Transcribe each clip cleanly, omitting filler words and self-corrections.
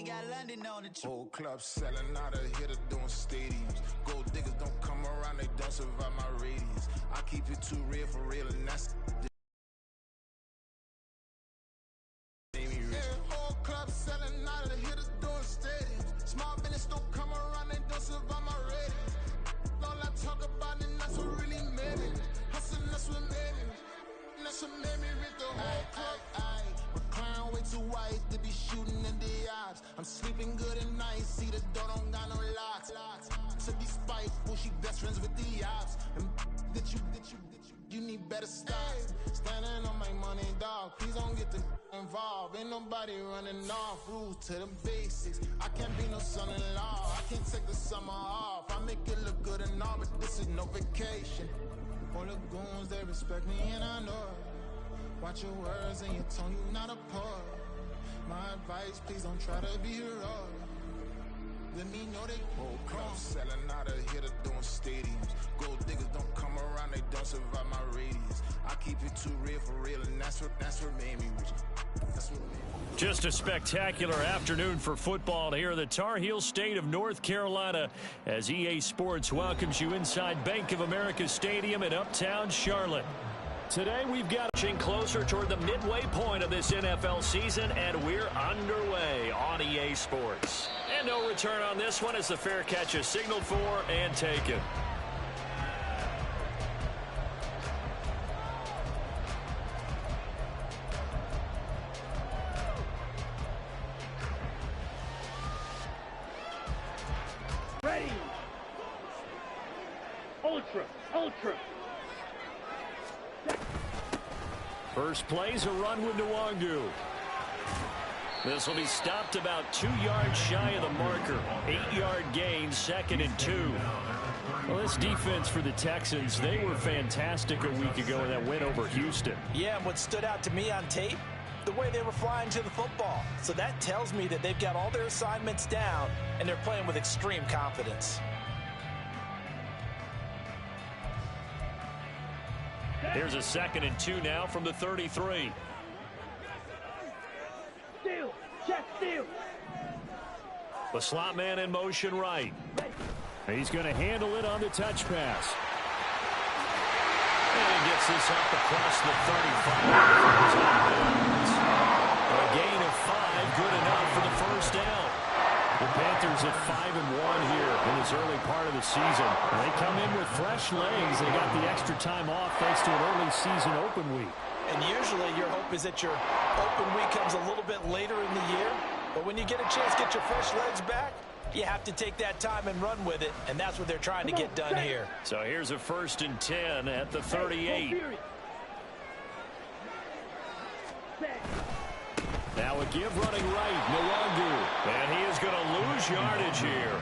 we got London on the trip. Whole club selling out of hitter doing stadiums. Gold diggers don't come around, they don't survive my radius. I keep it too real for real, and that's whole club selling out of hitters doing stadiums. Small business don't come around, they don't survive my radius. All I talk about and that's what really made it. Hustling, that's what made it. That's what made me rich the whole club. McLaren way too white to be shooting in the odds. I'm sleeping good at night, see the door don't got no locks. To be spiteful, she best friends with the ops. And you need better stop. Standing on my money, dog. Please don't get the involved. Ain't nobody running off. Rules to the basics. I can't be no son-in-law. I can't take the summer off. I make it look good and all, but this is no vacation. All the goons, they respect me and I know it. Watch your words and your tone, you not a poet. My advice, please don't try to be heroic. Let me know they whole club selling out of hitter doing stadiums. Gold diggers don't come around, they don't survive my radius. I keep it too real for real, and that's what made me rich. That's what made me. Just a spectacular afternoon for football here in the Tar Heel state of North Carolina as EA Sports welcomes you inside Bank of America Stadium in Uptown Charlotte. Today we've got inching closer toward the midway point of this NFL season, and we're underway on EA Sports. And no return on this one as the fair catch is signaled for and taken. Ready. Ultra. First play's a run with Nwangu. This will be stopped about 2 yards shy of the marker. 8-yard gain, 2nd and 2. Well, this defense for the Texans, they were fantastic a week ago in that win over Houston. Yeah, and what stood out to me on tape, the way they were flying to the football. So that tells me that they've got all their assignments down, and they're playing with extreme confidence. Here's a 2nd and 2 now from the 33. Steal. Check steal. The slot man in motion right. He's going to handle it on the touch pass. And he gets this up across the 35. A gain of 5, good enough for the first down. The Panthers at 5-1 here in this early part of the season. They come in with fresh legs. They got the extra time off thanks to an early season open week. And usually your hope is that your open week comes a little bit later in the year. But when you get a chance to get your fresh legs back, you have to take that time and run with it. And that's what they're trying to get done here. So here's a 1st and 10 at the 38. Now a give running right, Nwangu. And he is going to lose yardage here.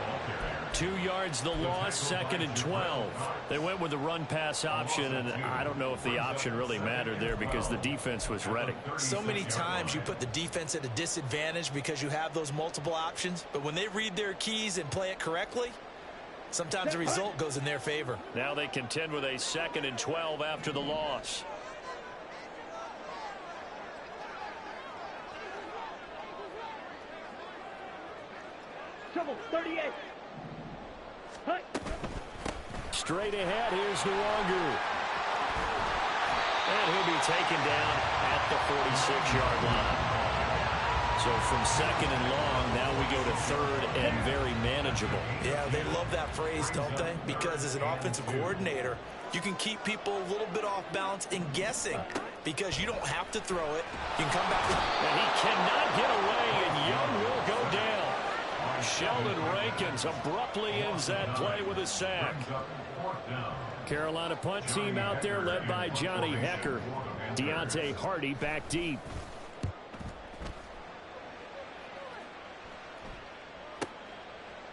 2 yards the loss, 2nd and 12. They went with the run-pass option, and I don't know if the option really mattered there because the defense was ready. So many times you put the defense at a disadvantage because you have those multiple options, but when they read their keys and play it correctly, sometimes the result goes in their favor. Now they contend with a 2nd and 12 after the loss. Trouble, 38. Straight ahead, here's Nwangu. And he'll be taken down at the 46-yard line. So from 2nd and long, now we go to 3rd and very manageable. Yeah, they love that phrase, don't they? Because as an offensive coordinator, you can keep people a little bit off balance and guessing because you don't have to throw it. You can come back. And he cannot get away, and Young will go down. Sheldon Rankins abruptly ends that play with a sack. Carolina punt team out there led by Johnny Hecker. Deontay Hardy back deep.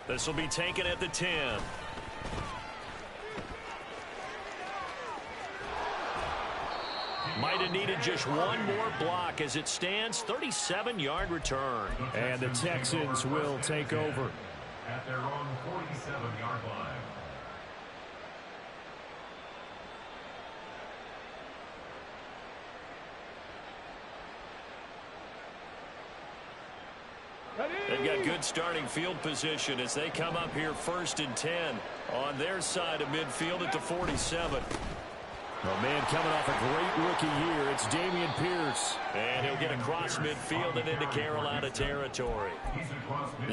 This will be taken at the 10. Might have needed just one more block. As it stands, 37-yard return. And the Texans will take over. At their own 47-yard line. They've got good starting field position as they come up here 1st and 10 on their side of midfield at the 47. Oh, man, coming off a great rookie year, it's Dameon Pierce. And he'll get across midfield and into Carolina territory.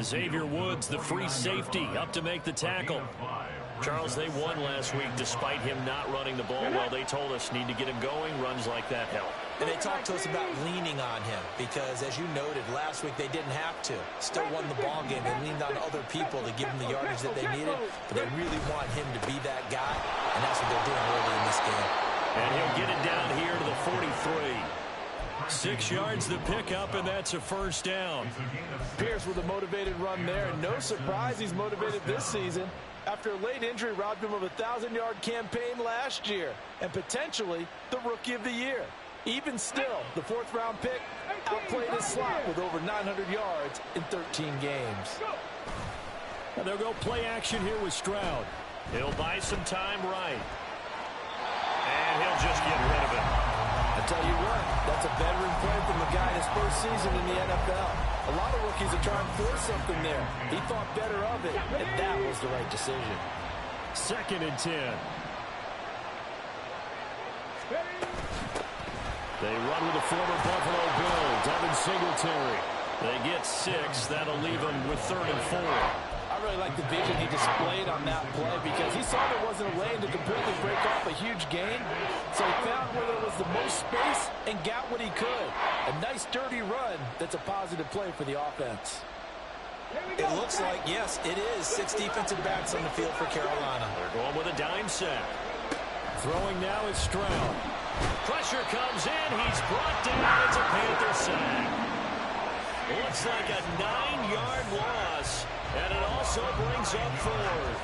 Xavier Woods, the free safety, up to make the tackle. Charles, they won last week despite him not running the ball well. They told us need to get him going. Runs like that help. And they talked to us about leaning on him because, as you noted, last week they didn't have to. Still won the ball game. They leaned on other people to give them the yardage that they needed, but they really want him to be that guy, and that's what they're doing early in this game. And he'll get it down here to the 43. 6 yards the pickup, and that's a first down. Pierce with a motivated run there, and no surprise he's motivated this season. After a late injury robbed him of a 1,000-yard campaign last year, and potentially the Rookie of the Year. Even still, the 4th-round pick outplayed his slot with over 900 yards in 13 games. And they'll go play action here with Stroud. He'll buy some time right. And he'll just get rid of it. I tell you what, that's a veteran play from the guy in his first season in the NFL. A lot of rookies are trying to force something there. He thought better of it, and that was the right decision. 2nd and 10. They run with the former Buffalo Bill, Devin Singletary. They get 6. That'll leave them with 3rd and 4. I really like the vision he displayed on that play because he saw there wasn't a lane to completely break off a huge gain. So he found where there was the most space and got what he could. A nice dirty run that's a positive play for the offense. It looks like, yes, it is 6 defensive backs on the field for Carolina. They're going with a dime set. Throwing now is Stroud. Pressure comes in. He's brought down. It's a Panther sack. Looks like a 9-yard loss. And it also brings up 4th.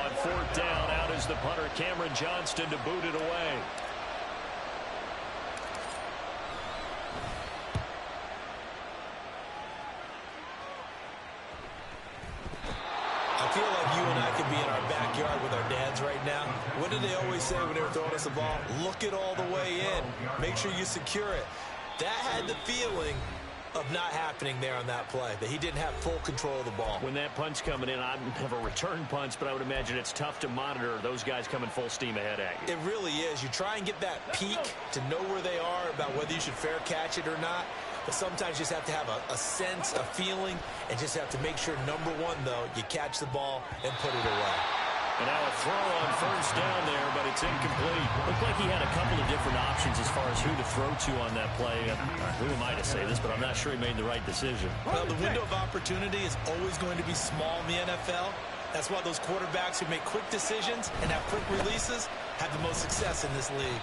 On 4th down, out is the punter, Cameron Johnston, to boot it away. I feel like you and I could be in our backyard with our dads right now. What did they always say when they were throwing us the ball? Look it all the way in. Make sure you secure it. That had the feeling of not happening there on that play, that he didn't have full control of the ball. When that punch coming in, I have a return punch, but I would imagine it's tough to monitor those guys coming full steam ahead at you. It really is. You try and get that peek to know where they are, about whether you should fair catch it or not. But sometimes you just have to have a sense, a feeling, and just have to make sure, number one, though, you catch the ball and put it away. And now a throw on 1st down there, but it's incomplete. Looked like he had a couple of different options as far as who to throw to on that play. Who am I to say this, but I'm not sure he made the right decision. Well, the window of opportunity is always going to be small in the NFL. That's why those quarterbacks who make quick decisions and have quick releases have the most success in this league.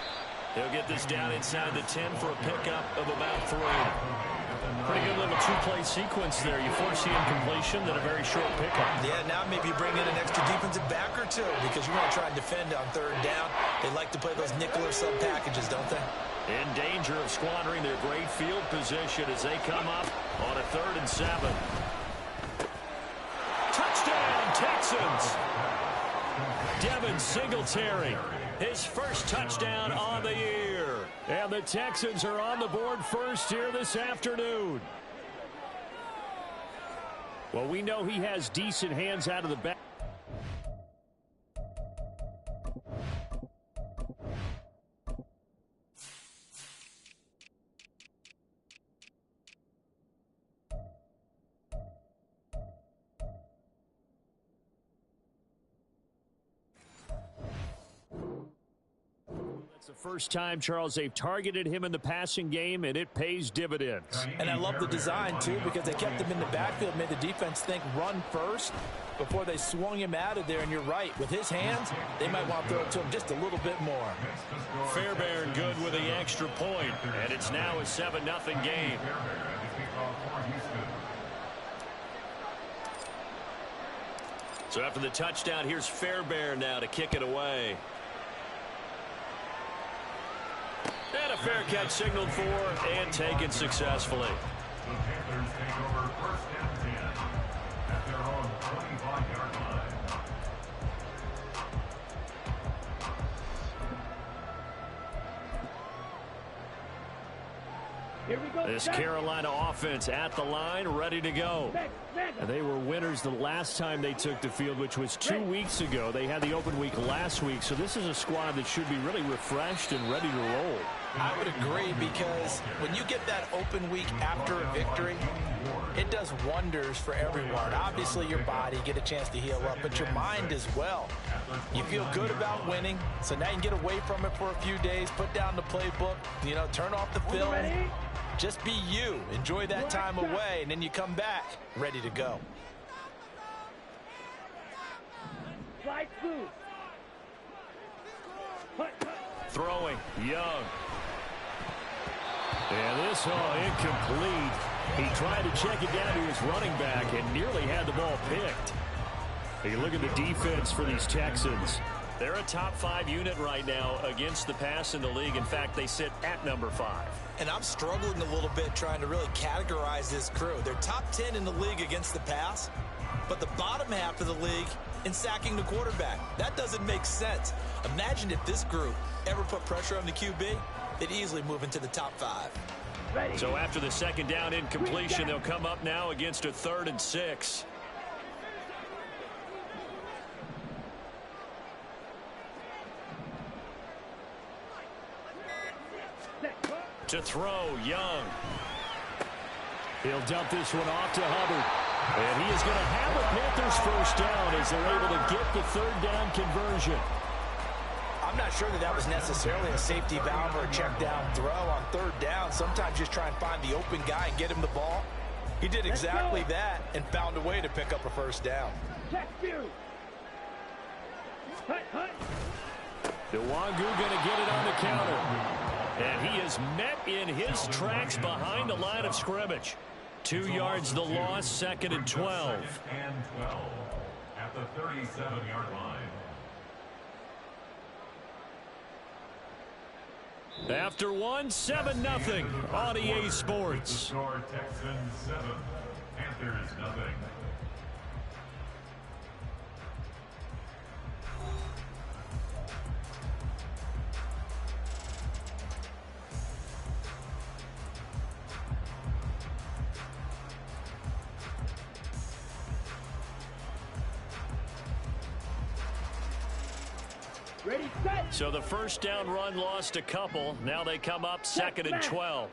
He'll get this down inside the 10 for a pickup of about 3. Pretty good little 2-play sequence there. You force the incompletion, then a very short pickup. Yeah, now maybe you bring in an extra defensive back or two because you want to try and defend on 3rd down. They like to play those nickel or sub packages, don't they? In danger of squandering their great field position as they come up on a 3rd and 7. Touchdown, Texans! Devin Singletary, his first touchdown on the year. And the Texans are on the board first here this afternoon. Well, we know he has decent hands out of the back. It's the first time, Charles, they've targeted him in the passing game, and it pays dividends. And I love the design, too, because they kept him in the backfield, made the defense think run first before they swung him out of there. And you're right, with his hands, they might want to throw it to him just a little bit more. Fairbairn good with the extra point, and it's now a 7-0 game. So after the touchdown, here's Fairbairn now to kick it away. And a fair catch signaled for and taken successfully. The Panthers take over 1st and 10 at their own 25-yard line. Here we go. This Carolina offense at the line, ready to go. And they were winners the last time they took the field, which was 2 weeks ago. They had the open week last week, so this is a squad that should be really refreshed and ready to roll. I would agree, because when you get that open week after a victory, it does wonders for everyone. Obviously, your body, get a chance to heal up, but your mind as well. You feel good about winning, so now you can get away from it for a few days, put down the playbook, turn off the film. Just be you. Enjoy that time away, and then you come back ready to go. Slide through. Throwing, Young. And this, incomplete. He tried to check it down to his running back and nearly had the ball picked. You look at the defense for these Texans. They're a top 5 unit right now against the pass in the league. In fact, they sit at number 5. And I'm struggling a little bit trying to really categorize this crew. They're top 10 in the league against the pass, but the bottom half of the league in sacking the quarterback. That doesn't make sense. Imagine if this group ever put pressure on the QB, they'd easily move into the top 5. So after the second down incompletion, they'll come up now against a 3rd and 6. To throw, Young. He'll dump this one off to Hubbard. And he is going to have the Panthers first down as they're able to get the 3rd down conversion. I'm not sure that was necessarily a safety valve or a check down throw on 3rd down. Sometimes just try and find the open guy and get him the ball. He did exactly that and found a way to pick up a first down. Nwangu going to get it on the counter. And he is met in his tracks behind the line of scrimmage. 2 yards the loss, 2nd and 12. And 12 at the 37-yard line. After one, 7-0 on EA Sports. The score, Texans 7, Panthers 0. Ready, set. So the first down run lost a couple. Now they come up 2nd and 12.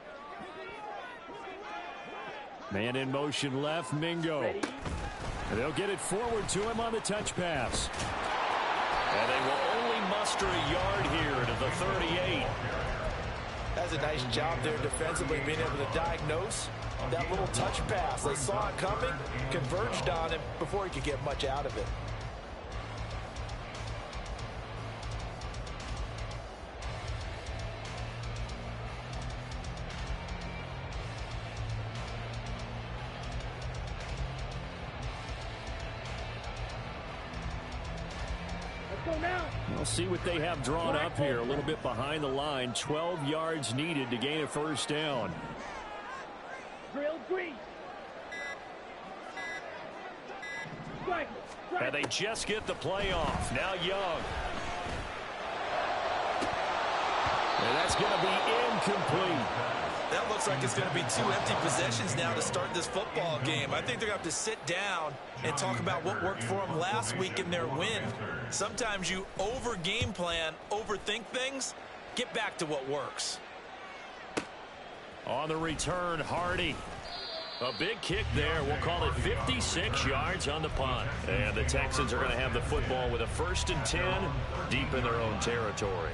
Man in motion left, Mingo. Ready. And they'll get it forward to him on the touch pass. And they will only muster a yard here to the 38. That's a nice job there defensively, being able to diagnose that little touch pass. They saw it coming, converged on him before he could get much out of it. We'll see what they have drawn up here. A little bit behind the line. 12 yards needed to gain a first down. Drill grease. And they just get the play off. Now Young. And that's going to be incomplete. That looks like it's going to be 2 empty possessions now to start this football game. I think they're going to have to sit down and talk about what worked for them last week in their win. Sometimes you over-game plan, overthink things. Get back to what works. On the return, Hardy. A big kick there. We'll call it 56 yards on the punt. And the Texans are going to have the football with a 1st and 10 deep in their own territory.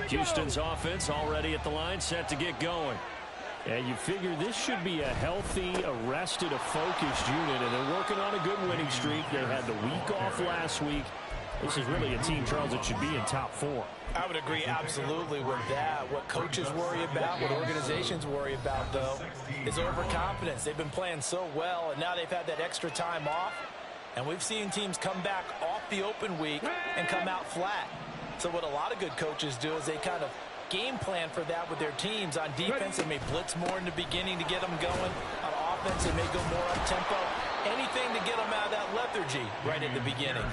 Houston's offense already at the line, set to get going. And you figure this should be a healthy, arrested, a focused unit, and they're working on a good winning streak. They had the week off last week. This is really a team, Charles, that should be in top 4. I would agree absolutely with that. What coaches worry about, what organizations worry about, though, is overconfidence. They've been playing so well, and now they've had that extra time off. And we've seen teams come back off the open week and come out flat. So what a lot of good coaches do is they kind of game plan for that with their teams. On defense, they may blitz more in the beginning to get them going. On offense, they may go more up-tempo. Anything to get them out of that lethargy right at the beginning.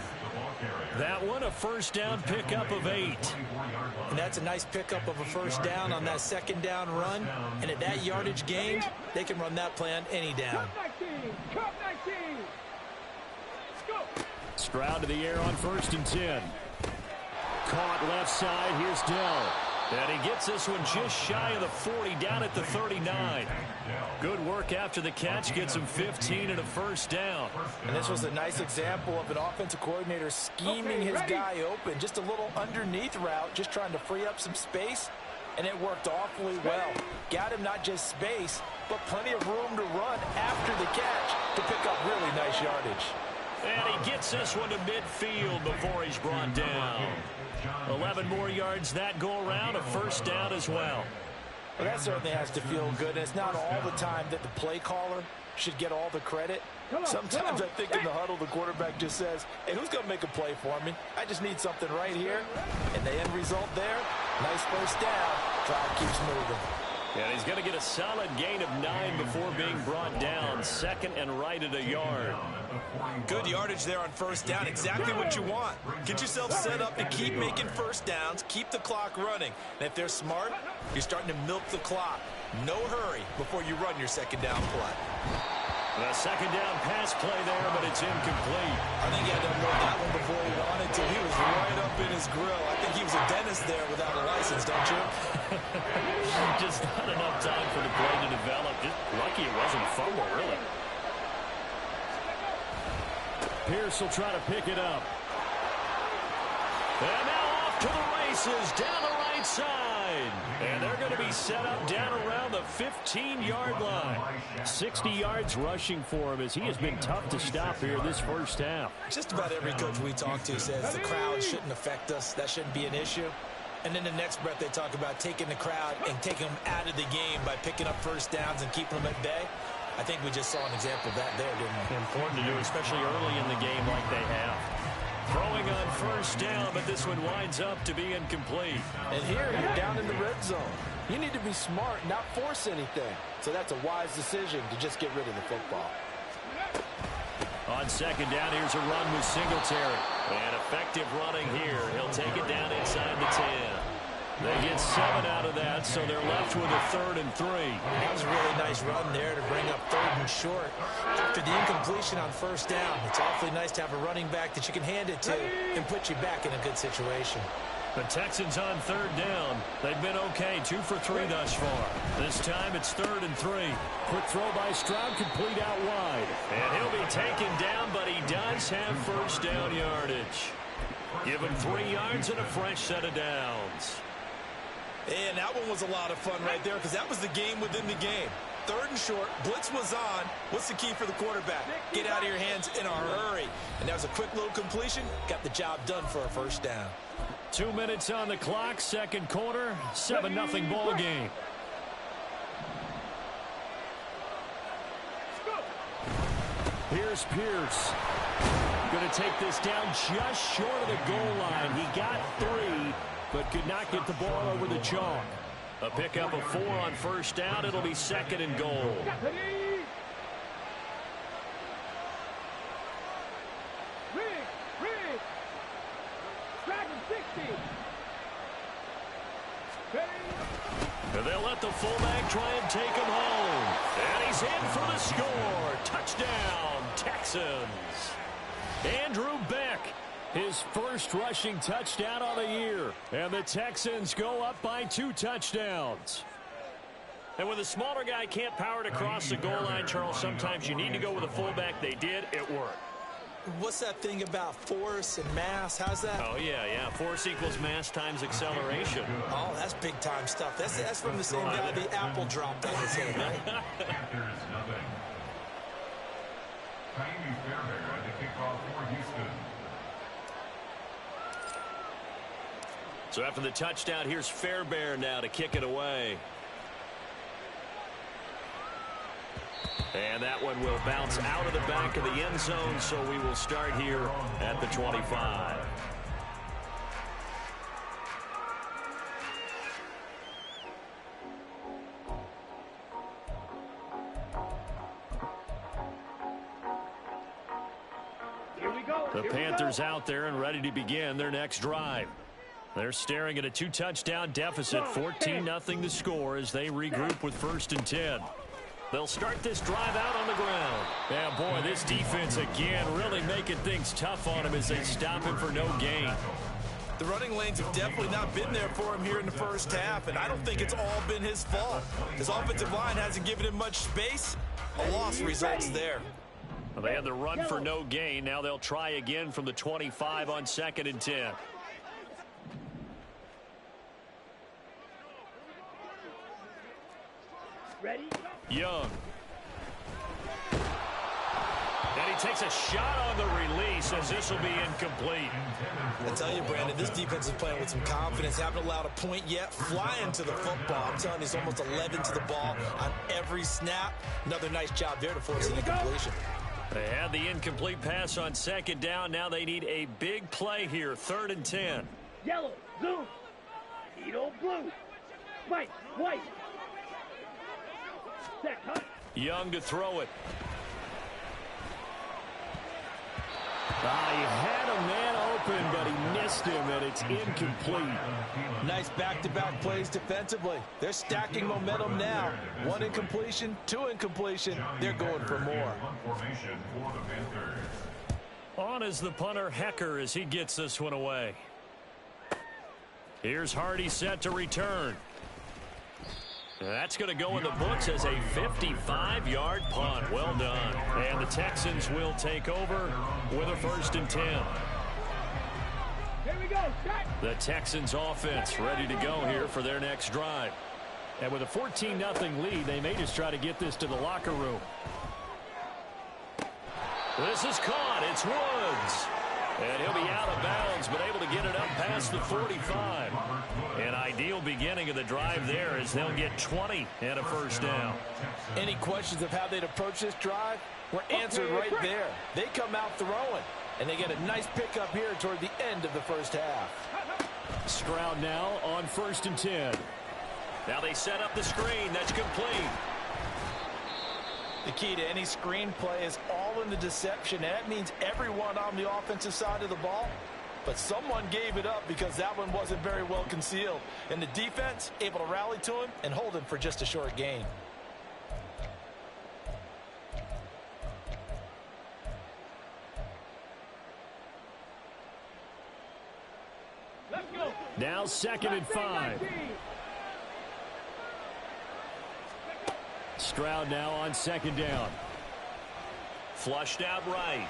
That one, a first down pickup of 8. And that's a nice pickup of a first down on that second down run. And at that yardage gained, they can run that play on any down. Cup 19. Go. Stroud to the air on 1st and 10. Caught left side. Here's Dell. And he gets this one just shy of the 40, down at the 39. Good work after the catch. Gets him 15 and a first down. And this was a nice example of an offensive coordinator scheming his guy open. Just a little underneath route, just trying to free up some space. And it worked awfully well. Got him not just space, but plenty of room to run after the catch to pick up really nice yardage. And he gets this one to midfield before he's brought down. 11 more yards that go around, a first down as well. Well, that certainly has to feel good. And it's not all the time that the play caller should get all the credit. Sometimes I think in the huddle, the quarterback just says, hey, who's going to make a play for me? I just need something right here. And the end result there, nice first down. Drive keeps moving. And he's going to get a solid gain of 9 before being brought down. Second and right at a yard. Good yardage there on first down. Exactly what you want. Get yourself set up to keep making first downs. Keep the clock running. And if they're smart, you're starting to milk the clock. No hurry before you run your second down play. The second down pass play there, but it's incomplete. I think he had to unload that one before he wanted to. He was right up in his grill. I think he was a dentist there without a license, don't you? Just not enough time for the play to develop. Just lucky it wasn't a fumble, really. Pierce will try to pick it up. And now off to the races down the right side. And they're going to be set up down around the 15-yard line. 60 yards rushing for him as he has been tough to stop here this first half. Just about every coach we talk to says the crowd shouldn't affect us. That shouldn't be an issue. And then the next breath they talk about taking the crowd and taking them out of the game by picking up first downs and keeping them at bay. I think we just saw an example of that there, didn't we? Important to do, especially early in the game like they have. Throwing on first down, but this one winds up to be incomplete. And here you're down in the red zone. You need to be smart, not force anything. So that's a wise decision to just get rid of the football. On second down, here's a run with Singletary. And effective running here. He'll take it down inside the 10. They get 7 out of that, so they're left with a 3rd and 3. That was a really nice run there to bring up 3rd and short. After the incompletion on first down, it's awfully nice to have a running back that you can hand it to and put you back in a good situation. The Texans on 3rd down. They've been okay, 2 for 3 thus far. This time it's 3rd and 3. Quick throw by Stroud, complete out wide. And he'll be taken down, but he does have first down yardage. Give him 3 yards and a fresh set of downs. And that one was a lot of fun right there because that was the game within the game. 3rd and short, blitz was on. What's the key for the quarterback? Get out of your hands in a hurry. And that was a quick little completion. Got the job done for a first down. 2 minutes on the clock, second quarter, 7-0 ball game. Here's Pierce. Going to take this down just short of the goal line. He got 3, but could not get the ball over the chalk. A pickup of 4 on first down. It'll be 2nd and goal. And they'll let the fullback try and take him home. And he's in for the score. Touchdown, Texans. Andrew Beck, his first rushing touchdown on the year. And the Texans go up by 2 touchdowns. And when the smaller guy can't power it across the goal line, Charles, sometimes you need to go with a fullback. They did. It worked. What's that thing about force and mass? How's that? Oh, yeah. Force equals mass times acceleration. Oh, that's big-time stuff. That's from the same guy the apple dropped on his head, right? There's nothing. Tiny Fairbairn at the kickoff for Houston. So after the touchdown, here's Fairbairn now to kick it away. And that one will bounce out of the back of the end zone, so we will start here at the 25. Here we go. The Panthers out there and ready to begin their next drive. They're staring at a 2-touchdown deficit, 14-0 the score as they regroup with 1st and 10. They'll start this drive out on the ground. Yeah, boy, this defense again really making things tough on him as they stop him for no gain. The running lanes have definitely not been there for him here in the first half, and I don't think it's all been his fault. His offensive line hasn't given him much space. A loss results there. Well, they had the run for no gain. Now they'll try again from the 25 on 2nd and 10. Ready? Young. And he takes a shot on the release as this will be incomplete. I tell you, Brandon, this defense is playing with some confidence. Haven't allowed a point yet. Flying to the football. I'm telling you, he's almost 11 to the ball on every snap. Another nice job there to force an incompletion. They had the incomplete pass on 2nd down. Now they need a big play here. 3rd and 10. Yellow, zoom. Edo, blue. White, white. Set, huh? Young to throw it. He had a man open, but he missed him, and it's incomplete. Nice back-to-back plays defensively. They're stacking momentum now. 1 incompletion, 2 incompletion. They're going for more. On is the punter, Hecker, as he gets this one away. Here's Hardy set to return. That's going to go in the books as a 55-yard punt. Well done. And the Texans will take over with a 1st and 10. Here we go. Shot. The Texans offense ready to go here for their next drive. And with a 14-0 lead, they may just try to get this to the locker room. This is caught. It's Woods. And he'll be out of bounds, but able to get it up past the 45. An ideal beginning of the drive there as they'll get 20 and a 1st down. Any questions of how they'd approach this drive were answered right there. They come out throwing, and they get a nice pickup here toward the end of the first half. Stroud now on 1st and 10. Now they set up the screen. That's complete. The key to any screen play is all in the deception. That means everyone on the offensive side of the ball. But someone gave it up because that one wasn't very well concealed. And the defense able to rally to him and hold him for just a short gain. Let's go. Now 2nd and 5. Stroud now on 2nd down. Flushed out right.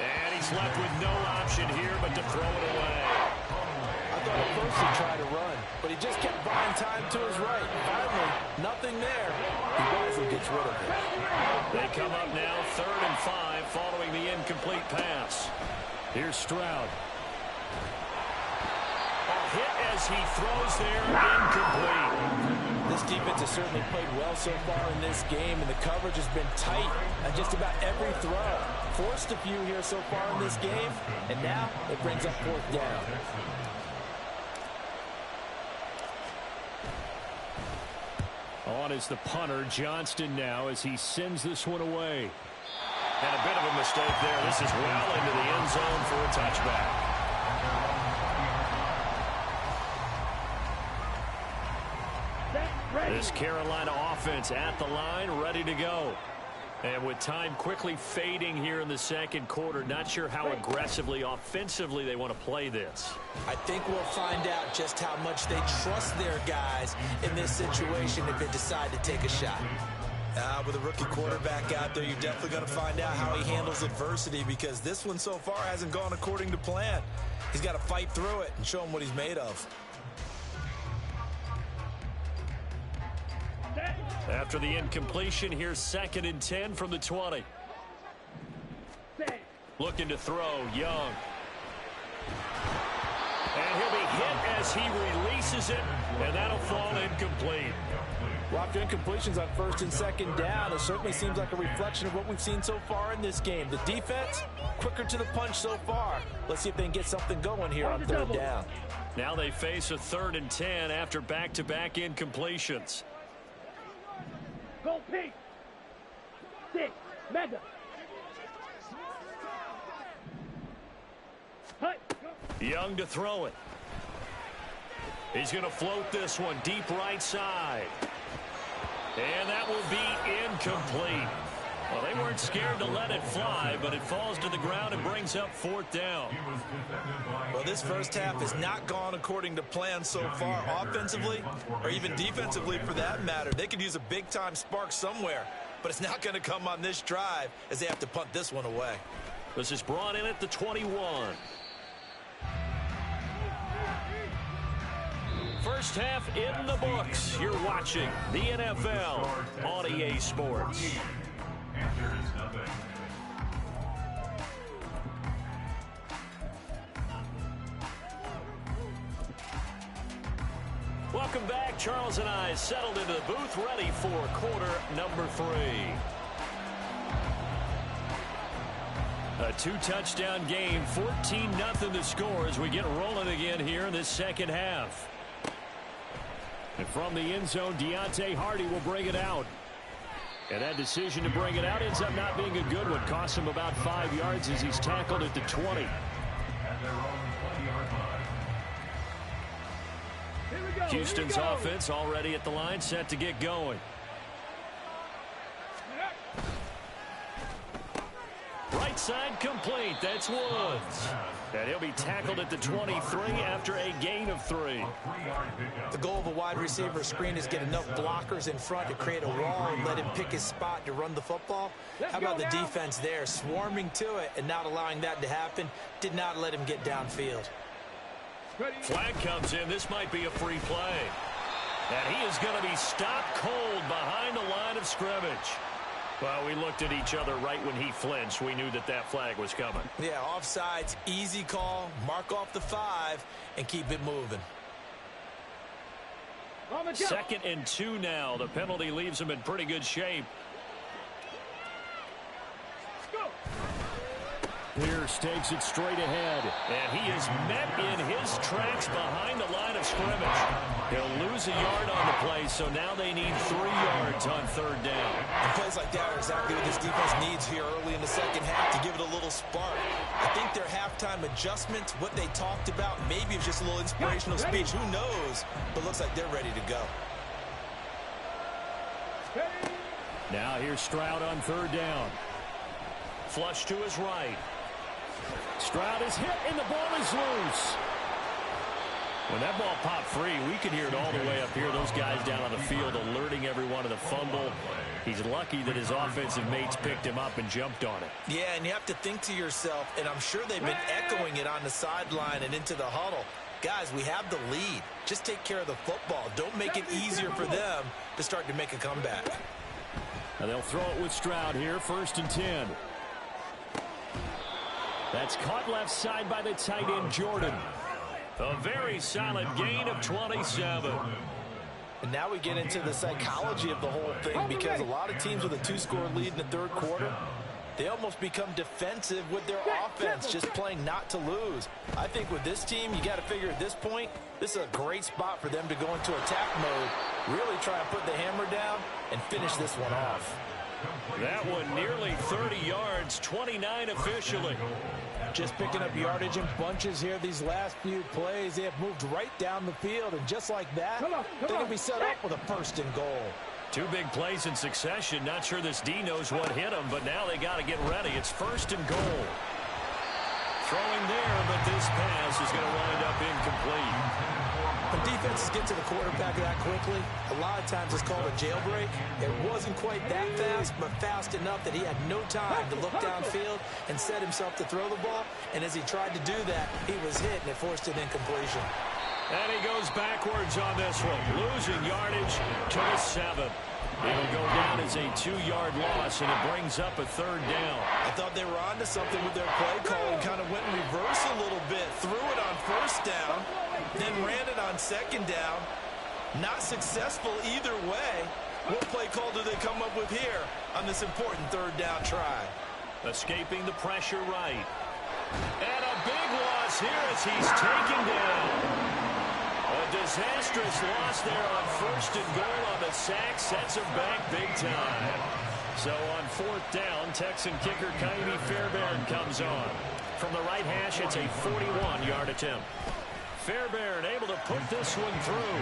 And he's left with no option here but to throw it away. I thought at first he'd try to run, but he just kept buying time to his right. Finally, nothing there. He wisely gets rid of it. They come up now 3rd and 5 following the incomplete pass. Here's Stroud. A hit as he throws there, incomplete. This defense has certainly played well so far in this game, and the coverage has been tight on just about every throw. Forced a few here so far in this game, and now it brings up 4th down. On is the punter, Johnston now, as he sends this one away. And a bit of a mistake there. This is well into the end zone for a touchback. This Carolina offense at the line, ready to go. And with time quickly fading here in the 2nd quarter, not sure how aggressively, offensively they want to play this. I think we'll find out just how much they trust their guys in this situation if they decide to take a shot. With a rookie quarterback out there, you're definitely going to find out how he handles adversity because this one so far hasn't gone according to plan. He's got to fight through it and show him what he's made of. After the incompletion, here's 2nd and 10 from the 20. Looking to throw, Young. And he'll be hit as he releases it, and that'll fall incomplete. Well, after incompletions on 1st and 2nd down, it certainly seems like a reflection of what we've seen so far in this game. The defense, quicker to the punch so far. Let's see if they can get something going here on 3rd down. Now they face a 3rd and 10 after back-to-back incompletions. Go pink. 6. Mega. Young to throw it. He's going to float this one deep right side. And that will be incomplete. Well, they weren't scared to let it fly, but it falls to the ground and brings up 4th down. Well, this first half has not gone according to plan so far offensively or even defensively for that matter. They could use a big-time spark somewhere, but it's not going to come on this drive as they have to punt this one away. This is brought in at the 21. First half in the books. You're watching the NFL on EA Sports. Welcome back. Charles and I settled into the booth, ready for quarter number 3. A 2-touchdown game, 14-0 the score as we get rolling again here in this second half. And from the end zone, Deontay Hardy will bring it out. And that decision to bring it out ends up not being a good one. Costs him about 5 yards as he's tackled at the 20. Houston's offense already at the line, set to get going. Right side complete. That's Woods. And he'll be tackled at the 23 after a gain of 3. The goal of a wide receiver screen is get enough blockers in front to create a wall and let him pick his spot to run the football. How about the defense there, swarming to it and not allowing that to happen? Did not let him get downfield. Flag comes in. This might be a free play. And he is going to be stopped cold behind the line of scrimmage. Well, we looked at each other right when he flinched. We knew that that flag was coming. Yeah, offsides, easy call, mark off the 5, and keep it moving. 2nd and 2 now. The penalty leaves him in pretty good shape. Pierce takes it straight ahead, and he is met in his tracks behind the line of scrimmage. He'll lose a yard on the play, so now they need 3 yards on 3rd down. And plays like that are exactly what this defense needs here early in the second half to give it a little spark. I think their halftime adjustments, what they talked about, maybe it was just a little inspirational speech. Who knows? But looks like they're ready to go. Now here's Stroud on 3rd down. Flush to his right. Stroud is hit, and the ball is loose. When that ball popped free, we could hear it all the way up here. Those guys down on the field alerting everyone of the fumble. He's lucky that his offensive mates picked him up and jumped on it. Yeah, and you have to think to yourself, and I'm sure they've been echoing it on the sideline and into the huddle. Guys, we have the lead. Just take care of the football. Don't make it easier for them to start to make a comeback. Now they'll throw it with Stroud here, 1st and 10. That's caught left side by the tight end, Jordan. A very solid gain of 27. And now we get into the psychology of the whole thing, because a lot of teams with a 2-score lead in the 3rd quarter, they almost become defensive with their offense, just playing not to lose. I think with this team, you got to figure at this point, this is a great spot for them to go into attack mode, really try and put the hammer down and finish this one off. That one nearly 30 yards, 29 officially. Just picking up yardage in bunches here these last few plays. They have moved right down the field, and just like that, they're going to be set up with a 1st and goal. 2 big plays in succession. Not sure this D knows what hit him, but now they got to get ready. It's 1st and goal. Throwing there, but this pass is going to wind up incomplete. When defenses get to the quarterback that quickly, a lot of times it's called a jailbreak. It wasn't quite that fast, but fast enough that he had no time to look downfield and set himself to throw the ball. And as he tried to do that, he was hit, and it forced an incompletion. And he goes backwards on this one, losing yardage to the 7. It'll go down as a 2-yard loss, and it brings up a 3rd down. I thought they were onto something with their play call and kind of went in reverse a little bit. Threw it on 1st down, then ran it on 2nd down. Not successful either way. What play call do they come up with here on this important 3rd down try? Escaping the pressure right. And a big loss here as he's taken down. A disastrous loss there on 1st and goal on the sack. Sets him back big time. So on 4th down, Texan kicker Ka'imi Fairbairn comes on. From the right hash, it's a 41-yard attempt. Fairbairn able to put this one through.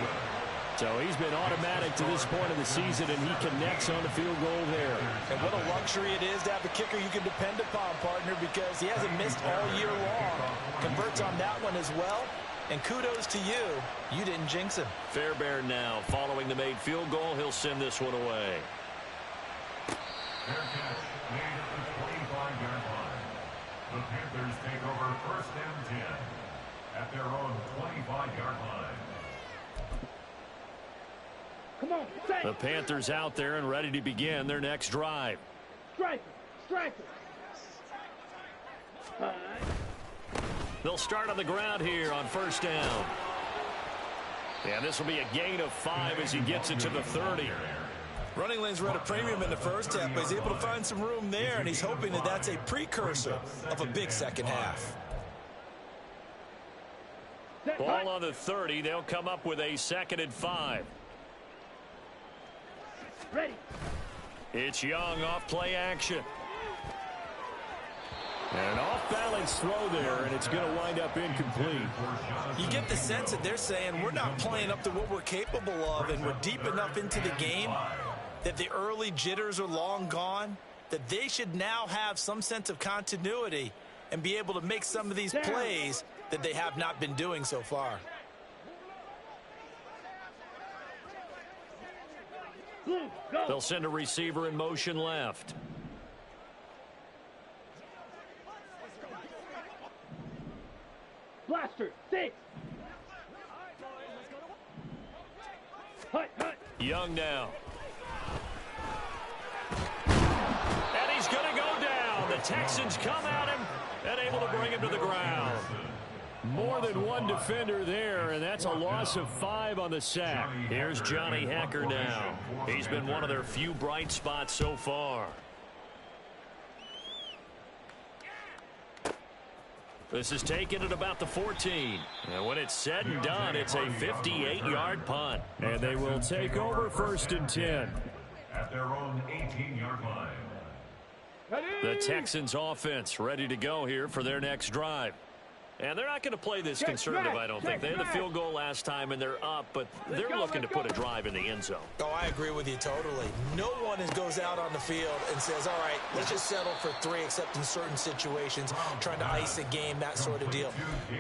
So he's been automatic to this point of the season, and he connects on the field goal there. And what a luxury it is to have a kicker you can depend upon, partner, because he hasn't missed all year long. Converts on that one as well. And kudos to you. You didn't jinx him. Fairbairn now following the made field goal. He'll send this one away. Fair catch made at the 25-yard line. The Panthers take over 1st and 10 at their own 25-yard line. Come on, stay. The Panthers out there and ready to begin their next drive. Strike it. Strike it. 5. They'll start on the ground here on 1st down. And this will be a gain of 5 as he gets it to the 30. Running lanes were at a premium in the first half, but he's able to find some room there, and he's hoping that that's a precursor of a big second half. Ball on the 30. They'll come up with a 2nd and 5. Ready. It's Young off play action. And an off-balance throw there, and it's going to wind up incomplete. You get the sense that they're saying we're not playing up to what we're capable of, and we're deep enough into the game that the early jitters are long gone, that they should now have some sense of continuity and be able to make some of these plays that they have not been doing so far. Go. They'll send a receiver in motion left. Blaster. 6. Hut, hut. Young now. And he's going to go down. The Texans come at him and able to bring him to the ground. More than one defender there, and that's a loss of 5 on the sack. Here's Johnny Hekker now. He's been one of their few bright spots so far. This is taken at about the 14. And when it's said and done, it's a 58-yard punt. And they will take over 1st and 10. At their own 18-yard line. The Texans offense ready to go here for their next drive. And they're not going to play this conservative, I don't think. They had the field goal last time, and they're up, but they're looking to put a drive in the end zone. Oh, I agree with you totally. No one goes out on the field and says, all right, let's just settle for 3, except in certain situations, trying to ice a game, that sort of deal.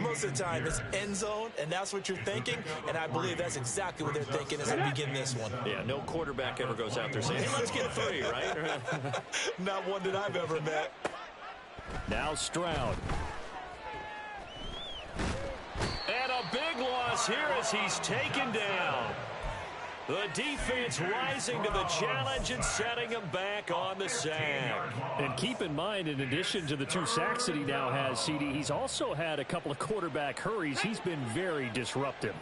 Most of the time, it's end zone, and that's what you're thinking, and I believe that's exactly what they're thinking as they begin this one. Yeah, no quarterback ever goes out there saying, hey, let's get 3, right? Not one that I've ever met. Now Stroud. And a big loss here as he's taken down. The defense rising to the challenge and setting him back on the sack. And keep in mind, in addition to the 2 sacks that he now has, CD, he's also had a couple of quarterback hurries. He's been very disruptive.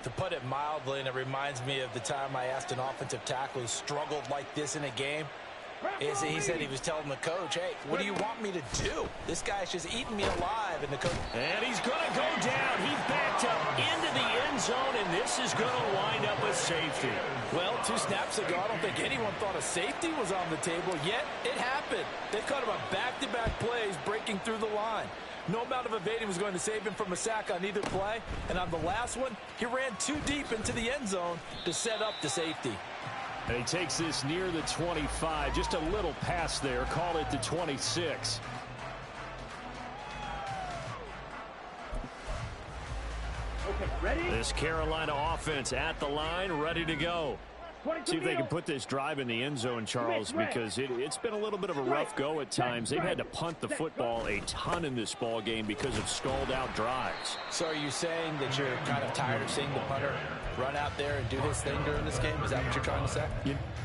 To put it mildly, and it reminds me of the time I asked an offensive tackle who struggled like this in a game, is he said he was telling the coach, hey, what do you want me to do? This guy's just eating me alive. And the coach, and he's going to go down. He backed up into the end zone, and this is going to wind up a safety. well, 2 snaps ago, I don't think anyone thought a safety was on the table, yet it happened. They caught him on back-to-back plays breaking through the line. No amount of evading was going to save him from a sack on either play. And on the last one, he ran too deep into the end zone to set up the safety. And he takes this near the 25. Just a little pass there. Call it the 26. Okay, ready? This Carolina offense at the line, ready to go. See if they can put this drive in the end zone, Charles, because it's been a little bit of a rough go at times. They've had to punt the football a ton in this ball game because of stalled-out drives. So are you saying that you're kind of tired of seeing the punter run out there and do his thing during this game? Is that what you're trying to say?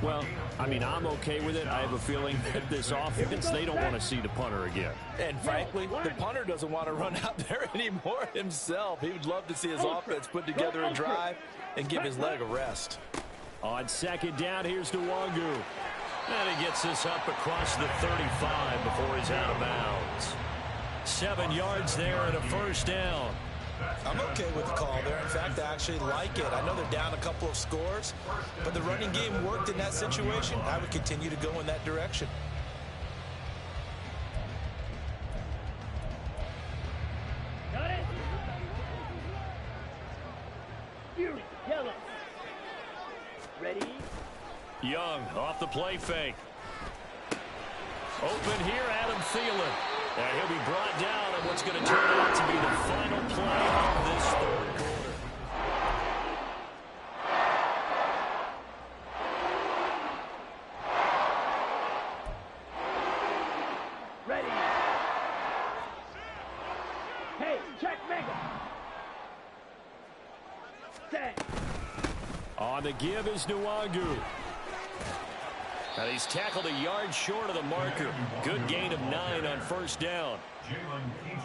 Well, I mean, I'm okay with it. I have a feeling that this offense, they don't want to see the punter again. And frankly, the punter doesn't want to run out there anymore himself. He would love to see his offense put together a drive and give his leg a rest. On second down, here's Nwangu. And he gets this up across the 35 before he's out of bounds. 7 yards there and a first down. I'm okay with the call there. In fact, I actually like it. I know they're down a couple of scores, but the running game worked in that situation. I would continue to go in that direction. Got it. Fury, yellow. Ready? Young off the play fake. Open here, Adam Thielen. And he'll be brought down in what's going to turn out to be the final play of this third quarter. Ready. Hey, check mega. Set. On the give is Nwangu. And he's tackled a yard short of the marker. Good gain of 9 on first down.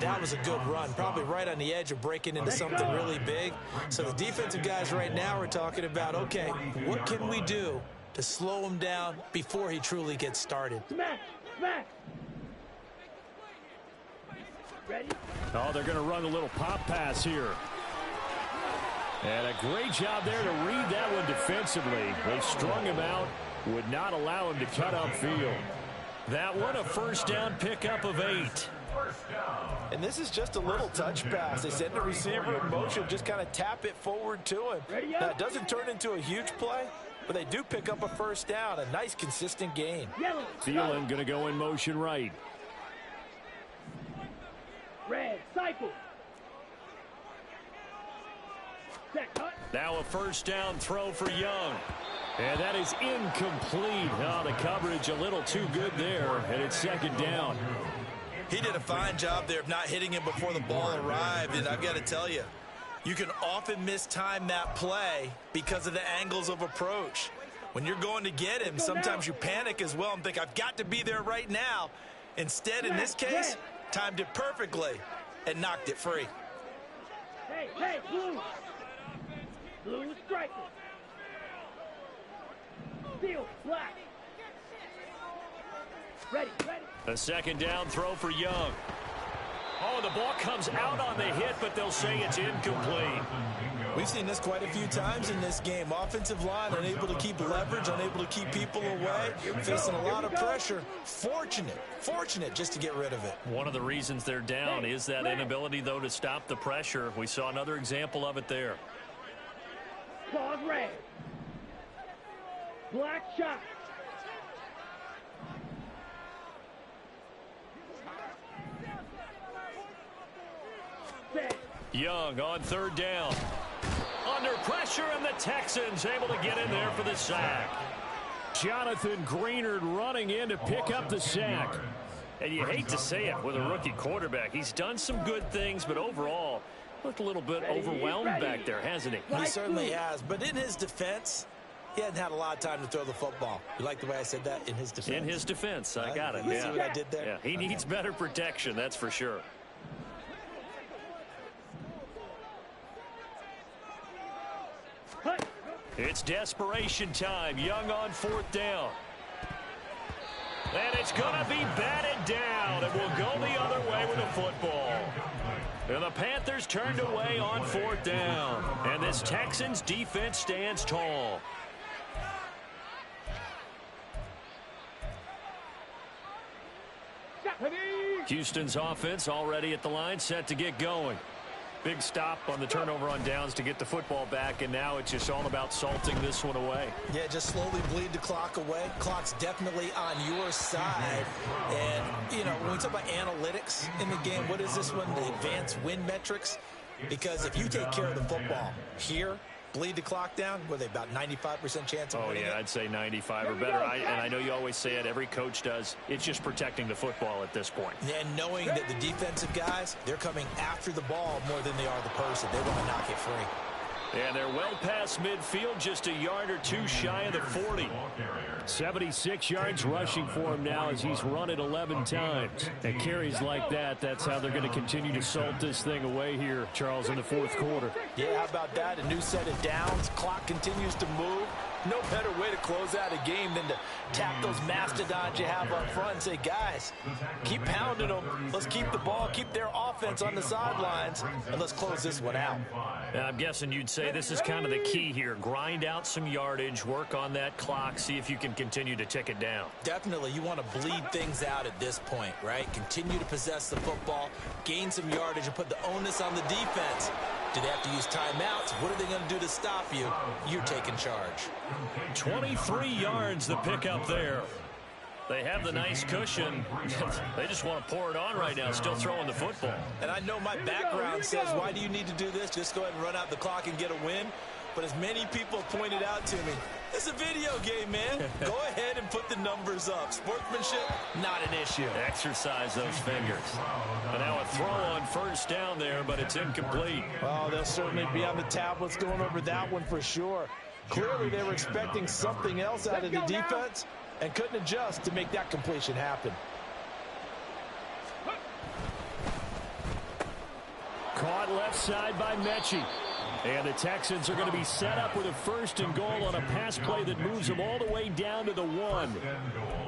That was a good run, probably right on the edge of breaking into something really big. So the defensive guys right now are talking about, okay, what can we do to slow him down before he truly gets started? Smash, smash. Ready? Oh, they're going to run a little pop pass here. And a great job there to read that one defensively. They strung him out, would not allow him to cut upfield. That one a first down pickup of 8. And this is just a little touch pass. They send the receiver in motion, just kind of tap it forward to him. Now, it doesn't turn into a huge play, but they do pick up a first down, a nice, consistent gain. Thielen going to go in motion right. Red, cycle. Set, cut. Now a first down throw for Young. And that is incomplete. Oh, the coverage a little too good there, and it's second down. He did a fine job there of not hitting him before the ball arrived, and I've got to tell you, you can often mistime that play because of the angles of approach. When you're going to get him, sometimes you panic as well and think, I've got to be there right now. Instead, in this case, timed it perfectly and knocked it free. Hey, hey, blue. Blue striker. Steel, black. Ready, ready. A second down throw for Young. Oh, the ball comes out on the hit, but they'll say it's incomplete. We've seen this quite a few times in this game. Offensive line unable to keep leverage, unable to keep people away, facing a lot of pressure. Fortunate just to get rid of it. One of the reasons they're down is that inability, though, to stop the pressure. We saw another example of it there. Claws red. Black shot. Set. Young on third down. Under pressure, and the Texans able to get in there for the sack. Jonathan Greenard running in to pick up the sack. And you hate to say it with a rookie quarterback. He's done some good things, but overall, looked a little bit overwhelmed back there, hasn't he? He certainly has, but in his defense, he hadn't had a lot of time to throw the football. You like the way I said that? In his defense. In his defense, I got it. You see what I did there? Yeah, he needs better protection, that's for sure. It's desperation time. Young on fourth down. And it's going to be batted down. It will go the other way with the football. And the Panthers turned away on fourth down. And this Texans defense stands tall. Houston's offense already at the line, set to get going. Big stop on the turnover on downs to get the football back, and now it's just all about salting this one away. Yeah, just slowly bleed the clock away. Clock's definitely on your side. And, you know, when we talk about analytics in the game, what is this one? The advanced win metrics? Because if you take care of the football here, bleed the clock down, were they about 95% chance of winning it? I'd say 95 or better. And I know you always say it, every coach does. It's just protecting the football at this point. And knowing that the defensive guys, they're coming after the ball more than they are the person. They want to knock it free. And they're well past midfield, just a yard or two shy of the 40. 76 yards rushing for him now as he's run it 11 times. And carries like that, that's how they're going to continue to salt this thing away here, Charles, in the fourth quarter. Yeah, how about that? A new set of downs. Clock continues to move. No better way to close out a game than to tap those mastodons you have up front and say, guys, keep pounding them. Let's keep the ball, keep their offense on the sidelines, and let's close this one out. I'm guessing you'd say this is kind of the key here. Grind out some yardage, work on that clock, see if you can continue to tick it down. Definitely, you want to bleed things out at this point, right? Continue to possess the football, gain some yardage, and put the onus on the defense. Do they have to use timeouts? What are they going to do to stop you? You're taking charge. 23 yards the pickup there. They have the nice cushion. They just want to pour it on right now, still throwing the football. And I know my background says, why do you need to do this? Just go ahead and run out the clock and get a win. But as many people have pointed out to me, it's a video game, man. Go ahead and put the numbers up. Sportsmanship, not an issue. Exercise those fingers. And now a throw on first down there, but it's incomplete. Oh, they'll certainly be on the tablets going over that one for sure. Clearly, they were expecting something else out of the defense and couldn't adjust to make that completion happen. Caught left side by Mechie. And the Texans are going to be set up with a 1st and goal on a pass play that moves them all the way down to the 1.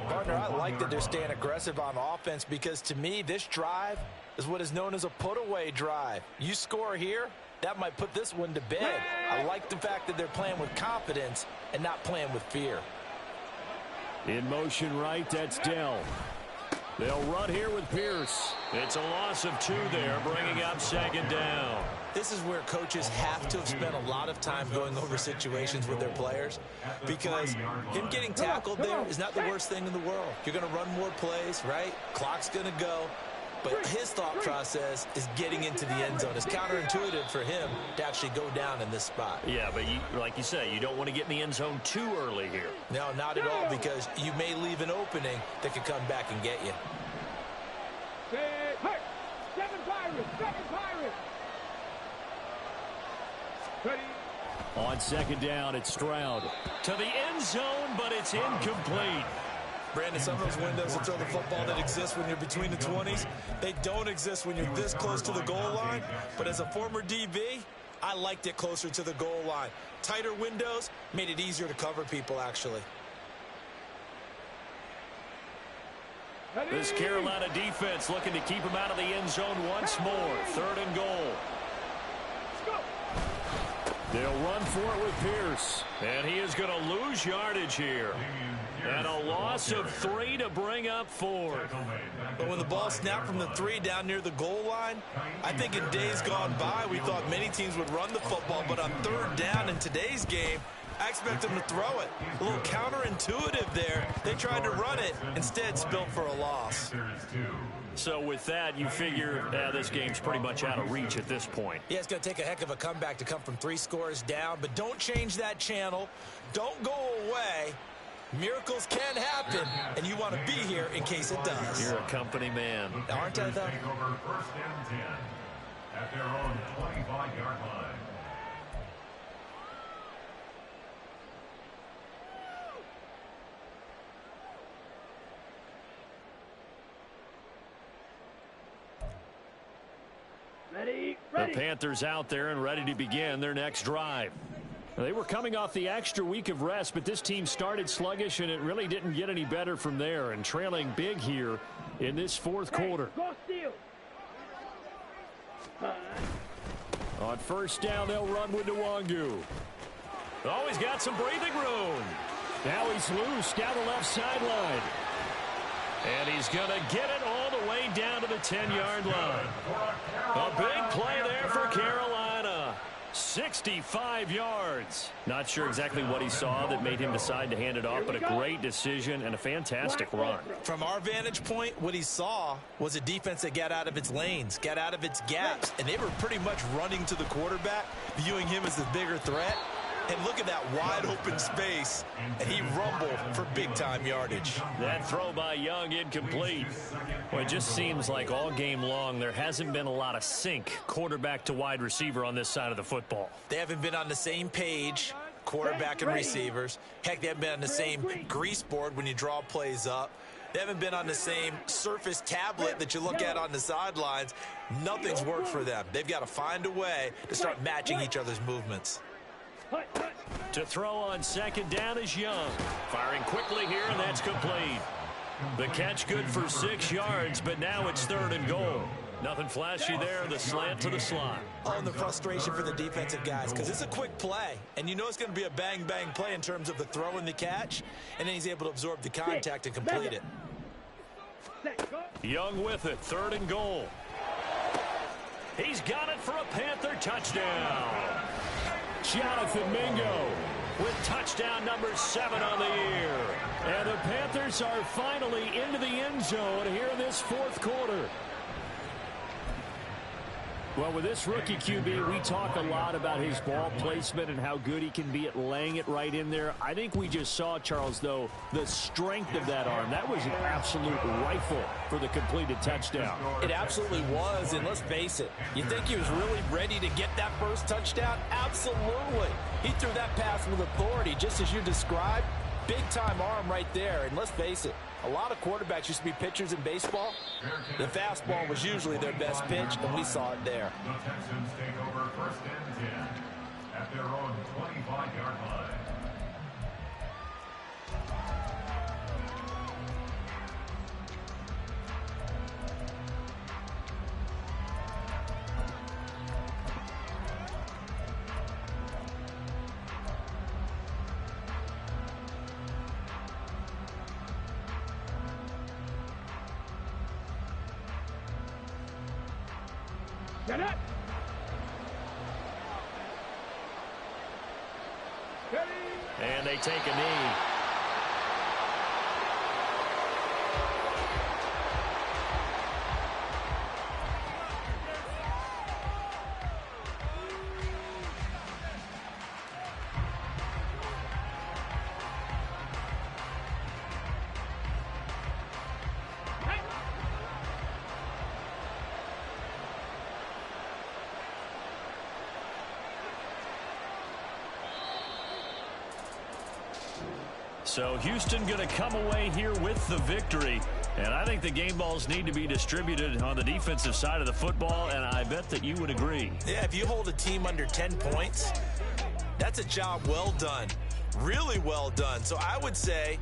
Partner, I like that they're staying aggressive on offense because to me, this drive is what is known as a put-away drive. You score here, that might put this one to bed. I like the fact that they're playing with confidence and not playing with fear. In motion right, that's Dell. They'll run here with Pierce. It's a loss of 2 there, bringing up 2nd down. This is where coaches have to have spent a lot of time going over situations with their players because him getting tackled there is not the worst thing in the world. You're going to run more plays, right? Clock's going to go. But his thought process is getting into the end zone. It's counterintuitive for him to actually go down in this spot. Yeah, but like you say, you don't want to get in the end zone too early here. No, not at all, because you may leave an opening that could come back and get you. Seven Pirates. Ready. On 2nd down, it's Stroud. To the end zone, but it's incomplete. Brandon, some of those windows to throw the football that exist when you're between the 20s, they don't exist when you're this close to the goal line. But as a former DB, I liked it closer to the goal line. Tighter windows made it easier to cover people, actually. This Carolina defense looking to keep him out of the end zone once more. 3rd and goal. They'll run for it with Pierce. And he is going to lose yardage here. And a loss of 3 to bring up 4. But when the ball snapped from the 3 down near the goal line, I think in days gone by, we thought many teams would run the football. But on 3rd down in today's game, I expect them to throw it. A little counterintuitive there. They tried to run it, instead spilled for a loss. So with that, you figure this game's pretty much out of reach at this point. Yeah, it's going to take a heck of a comeback to come from 3 scores down, but don't change that channel. Don't go away. Miracles can happen, and you want to be here in case it does. You're a company man. Aren't I, though? Take over 1st and 10 at their own 25-yard line. Ready. The Panthers out there and ready to begin their next drive. They were coming off the extra week of rest, but this team started sluggish, and it really didn't get any better from there, and trailing big here in this 4th quarter. Go steal. On 1st down, they'll run with Nwangu. Oh, he's got some breathing room. Now he's loose down the left sideline. And he's going to get it all the way down to the 10-yard line. A big play there for Carolina. 65 yards. Not sure exactly what he saw that made him decide to hand it off, but a great decision and a fantastic run. From our vantage point, what he saw was a defense that got out of its lanes, got out of its gaps, and they were pretty much running to the quarterback, viewing him as the bigger threat. And look at that wide open space, and he rumbled for big-time yardage. That throw by Young incomplete. Well, it just seems like all game long there hasn't been a lot of sync quarterback to wide receiver on this side of the football. They haven't been on the same page, quarterback and receivers. Heck, they haven't been on the same grease board when you draw plays up. They haven't been on the same Surface tablet that you look at on the sidelines. Nothing's worked for them. They've got to find a way to start matching each other's movements. To throw on second down is Young. Firing quickly here, and that's complete. The catch good for 6 yards, but now it's 3rd and goal. Nothing flashy there, the slant to the slot. Oh, and the frustration for the defensive guys, because it's a quick play, and you know it's going to be a bang-bang play in terms of the throw and the catch, and then he's able to absorb the contact and complete it. Young with it, 3rd and goal. He's got it for a Panther touchdown. Jonathan Mingo with touchdown number 7 on the year. And the Panthers are finally into the end zone here in this 4th quarter. Well, with this rookie QB, we talk a lot about his ball placement and how good he can be at laying it right in there. I think we just saw, Charles, though, the strength of that arm. That was an absolute rifle for the completed touchdown. It absolutely was, and let's face it, you think he was really ready to get that first touchdown? Absolutely. He threw that pass with authority, just as you described. Big-time arm right there, and let's face it, a lot of quarterbacks used to be pitchers in baseball. The fastball was usually their best pitch, and we saw it there. The Texans take over 1st and 10 at their own 25-yard line. Get up. And they take a knee. So Houston going to come away here with the victory. And I think the game balls need to be distributed on the defensive side of the football, and I bet that you would agree. Yeah, if you hold a team under 10 points, that's a job well done. Really well done. So I would say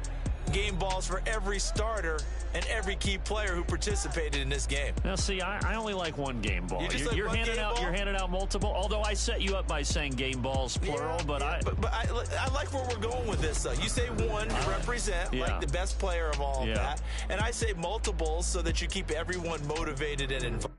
game balls for every starter and every key player who participated in this game. Now, see, I only like one game ball. You're handing out multiple. Although I set you up by saying game balls plural, but I like where we're going with this. Though you say one to represent like the best player of all of that, and I say multiples so that you keep everyone motivated and involved.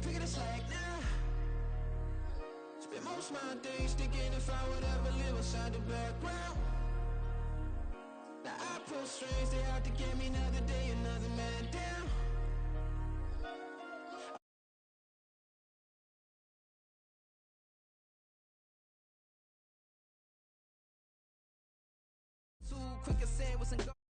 Pick it a slack now. Spend most of my days thinking if I would ever live inside the background. Now I pull strings, they out to get me another day, another man down. Too quick a sandwich and go.